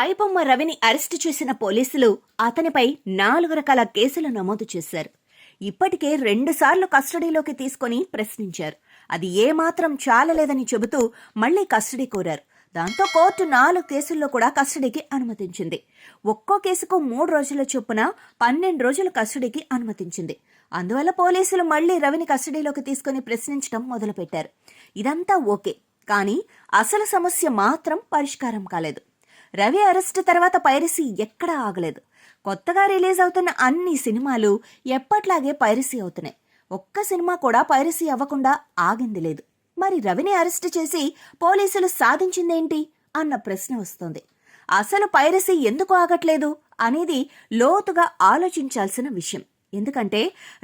ఐబొమ్మ రవిని అరెస్టు చేసిన పోలీసులు అతనిపై 4 రకాల కేసులు నమోదు చేశారు. ఇప్పటికే 2 సార్లు కస్టడీలోకి తీసుకుని ప్రశ్నించారు. అది ఏమాత్రం చాలలేదని చెబుతూ మళ్లీ కస్టడీ కోరారు. దాంతో కోర్టు 4 కేసుల్లో కూడా కస్టడీకి అనుమతించింది. ఒక్కో కేసుకు 3 రోజుల చొప్పున 12 రోజుల కస్టడీకి అనుమతించింది. అందువల్ల పోలీసులు మళ్లీ రవిని కస్టడీలోకి తీసుకుని ప్రశ్నించడం మొదలుపెట్టారు. ఇదంతా ఓకే, కానీ అసలు సమస్య మాత్రం పరిష్కారం కాలేదు. రవి అరెస్టు తర్వాత పైరసీ ఎక్కడా ఆగలేదు. కొత్తగా రిలీజ్ అవుతున్న అన్ని సినిమాలు ఎప్పట్లాగే పైరసీ అవుతున్నాయి. ఒక్క సినిమా కూడా పైరసీ అవ్వకుండా ఆగింది లేదు. మరి రవిని అరెస్టు చేసి పోలీసులు సాధించిందేంటి అన్న ప్రశ్న వస్తోంది. అసలు పైరసీ ఎందుకు ఆగట్లేదు అనేది లోతుగా ఆలోచించాల్సిన విషయం. ఎందుకంటే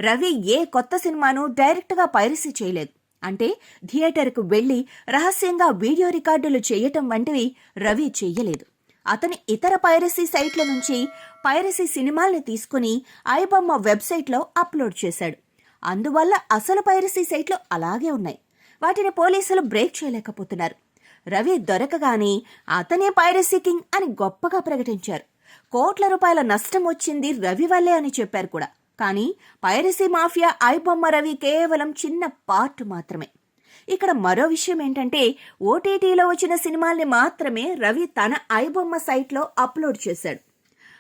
రవి ఏ కొత్త సినిమాను డైరెక్ట్గా పైరసీ చేయలేదు. అంటే థియేటర్కు వెళ్లి రహస్యంగా వీడియో రికార్డులు చేయటం వంటివి రవి చెయ్యలేదు. అతను ఇతర పైరసీ సైట్ల నుంచి పైరసీ సినిమాల్ని తీసుకుని ఐబొమ్మ వెబ్సైట్లో అప్లోడ్ చేశాడు. అందువల్ల అసలు పైరసీ సైట్లు అలాగే ఉన్నాయి. వాటిని పోలీసులు బ్రేక్ చేయలేకపోతున్నారు. రవి దొరకగానే అతనే పైరసీ కింగ్ అని గొప్పగా ప్రకటించారు. కోట్ల రూపాయల నష్టం వచ్చింది రవి వల్లే అని చెప్పారు కూడా. కానీ పైరసీ మాఫియా ఐబొమ్మ రవి కేవలం చిన్న పార్ట్ మాత్రమే. ఇక్కడ మరో విషయం ఏంటంటే ఓటీటీలో వచ్చిన సినిమాల్ని మాత్రమే రవి తన ఐబొమ్మ సైట్లో అప్లోడ్ చేశాడు.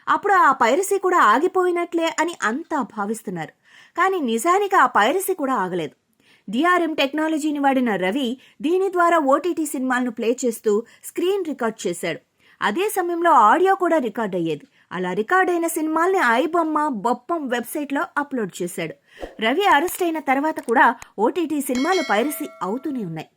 అప్పుడు ఆ పైరసీ కూడా ఆగిపోయినట్లే అని అంతా భావిస్తున్నారు. కానీ నిజానికి ఆ పైరసీ కూడా ఆగలేదు. డిఆర్ఎం టెక్నాలజీని వాడిన రవి దీని ద్వారా ఓటీటీ సినిమాలను ప్లే చేస్తూ స్క్రీన్ రికార్డ్ చేశాడు. అదే సమయంలో ఆడియో కూడా రికార్డ్ అయ్యేది. అలా రికార్డ్ అయిన సినిమాల్ని ఐబొమ్మ బొప్పం వెబ్సైట్లో అప్లోడ్ చేశాడు. రవి అరెస్ట్ అయిన తర్వాత కూడా ఓటీటీ సినిమాలు పైరసీ అవుతూనే ఉన్నాయి.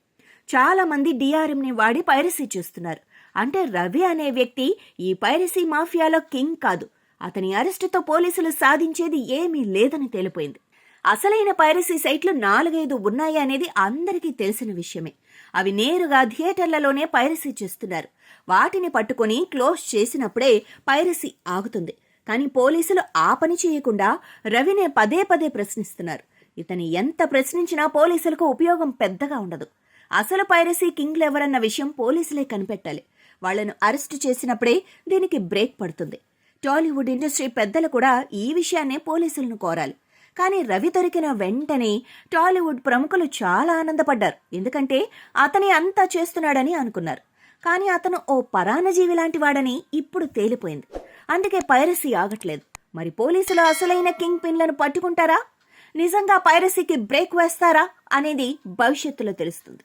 చాలా మంది డిఆర్ఎంని వాడి పైరసీ చేస్తున్నారు. అంటే రవి అనే వ్యక్తి ఈ పైరసీ మాఫియాలో కింగ్ కాదు. అతని అరెస్టుతో పోలీసులు సాధించేది ఏమీ లేదని తేలిపోయింది. అసలైన పైరసీ సైట్లు 4-5 ఉన్నాయి అనేది అందరికీ తెలిసిన విషయమే. అవి నేరుగా థియేటర్లలోనే పైరసీ చేస్తున్నారు. వాటిని పట్టుకొని క్లోజ్ చేసినప్పుడే పైరసీ ఆగుతుంది. కానీ పోలీసులు ఆ పని చేయకుండా రవినే పదే పదే ప్రశ్నిస్తున్నారు. ఇతని ఎంత ప్రశ్నించినా పోలీసులకు ఉపయోగం పెద్దగా ఉండదు. అసలు పైరసీ కింగ్లు ఎవరన్న విషయం పోలీసులే కనిపెట్టాలి. వాళ్లను అరెస్టు చేసినప్పుడే దీనికి బ్రేక్ పడుతుంది. టాలీవుడ్ ఇండస్ట్రీ పెద్దలు కూడా ఈ విషయాన్నే పోలీసులను కోరాలి. కానీ రవి దొరికిన వెంటనే టాలీవుడ్ ప్రముఖులు చాలా ఆనందపడ్డారు. ఎందుకంటే అతని అంతా చేస్తున్నాడని అనుకున్నారు. కానీ అతను ఓ పరాన్నజీవి లాంటి వాడని ఇప్పుడు తేలిపోయింది. అందుకే పైరసీ ఆగట్లేదు. మరి పోలీసులు అసలైన కింగ్ పిన్లను పట్టుకుంటారా? నిజంగా పైరసీకి బ్రేక్ వేస్తారా అనేది భవిష్యత్తులో తెలుస్తుంది.